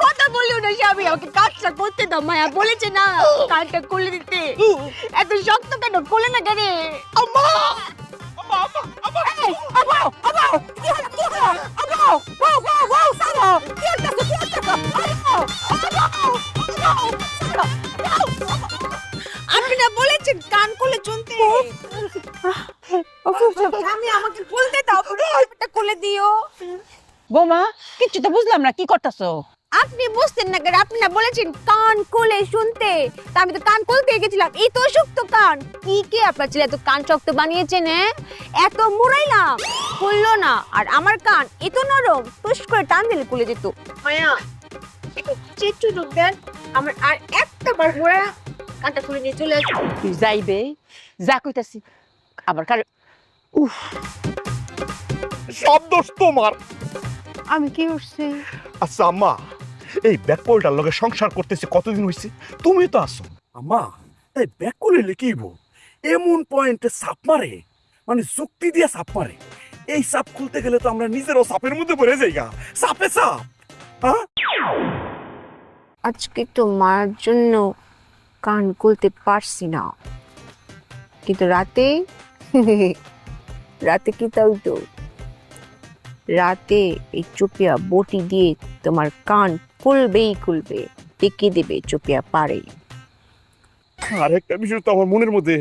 কথা বলিও না স্বামী, ওকে কাজটা করতে দাও। মায়া বলেছে না কাজটা খুলে দিতে। এত শক্ত কেন, খুলে না কেন? আম্মা আপনি না বলেছেন কান খুলে চলতে। আমি আমাকে খুলতে দাও, খুলে দিও। বৌমা কিচ্ছু তো বুঝলাম না, কি করতেছো? আপনি বুঝতেন না কেন? আপনি না বলেছেন কান খুলে শুনতে, তা আমি তো কান খুলতে গেছিলাম। এই তো শক্ত কান। কি কে আপনার ছেলে এত কান শক্ত বানিয়েছেন? এত মুড়াইলাম, খুললো না। আর আমার কান এত নরম, টুস করে টান দিলে খুলে যেত। মায়া একটু চেট্টু ঢুক দেন, আমার আর একটা বার মুড়া কানটা খুলে নিয়ে চলে আসবে। তুই যাইবে, যা কইতাছি আবার কার। উফ, সব দোষ তোমার। আমি কি করছি? আচ্ছা আম্মা, এই ব্যাককলটার লগে সংসার করতেছে কতদিন হইছে? তুমি তো আসো। আম্মা, এই ব্যাককল হইলে কি হইব? এমন পয়েন্টে সাপ মারে, মানে যুক্তি দিয়ে সাপ মারে। এই সাপ খুলতে গেলে তো আমরা নিজেরও সাপের মধ্যে পড়ে যাই গা। সাপে সাপ। হ্যাঁ, আজকে তো মার জন্য কান খুলতে পারছি না, কিন্তু রাতে রাতে কি তাও তো রাতে এই চুপিয়া বটি দিয়ে তোমার কান খুলবেই খুলবে, টেকে দেবে চুপিয়া পারে। আর একটা বিষয় তো আমার মনের মধ্যে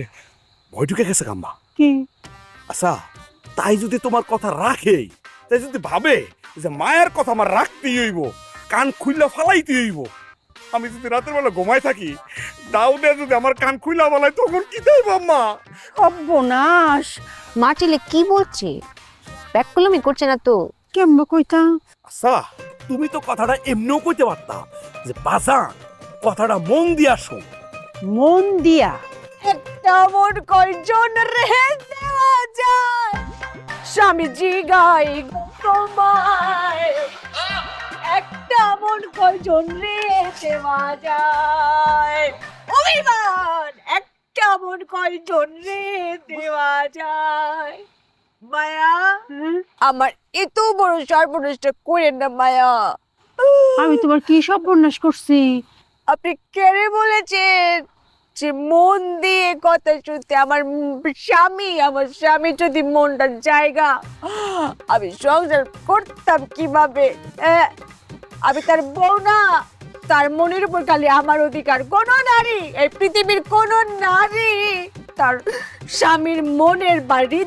ভয় ঢুকে গেছে আম্মা। কি? আচ্ছা, তাই যদি তোমার কথা রাখে, তাই যদি ভাবে যে মায়ের কথা আমার রাখতেই হইব, কান খুইলা ফালাইতে হইব, আমি যদি রাতের বেলা ঘুমাই থাকি, দাউদে যদি আমার কান খুইলা ফালাই, তখন কি দেব আম্মা? সর্বনাশ! মা ছেলে কি বলছে? ব্যাককলমি করছে না তো? কেমন কইতা? আচ্ছা, তুমি তো কথাটা এমনিও কইতে পারতা যে বাজান, কথাটা মন দিয়া শোন। মন দিয়া? একটা মন কয়জন রে দেওয়া যায়, স্বামীজি গাই তোমায়। একটা মন কয়জন রে দেওয়া যায়, অভিমান। একটা মন কয়জন রে দেওয়া যায়। মায়া, আমার এত বড় সর্বনাশটা করেন না মায়া। আমি তোমার কি সর্বনাশ করছি? আপনি কেড়ে বলেছেন যে মন দিয়ে কথা শুনতে। আমার স্বামী যদি মনটার জায়গা, আমি সংসার করতাম কিভাবে? আমি তার বউ না, তার মনের উপর খালি আমার অধিকার। কোন নারী, এই পৃথিবীর কোন নারী তার স্বামীর মনের বাড়ি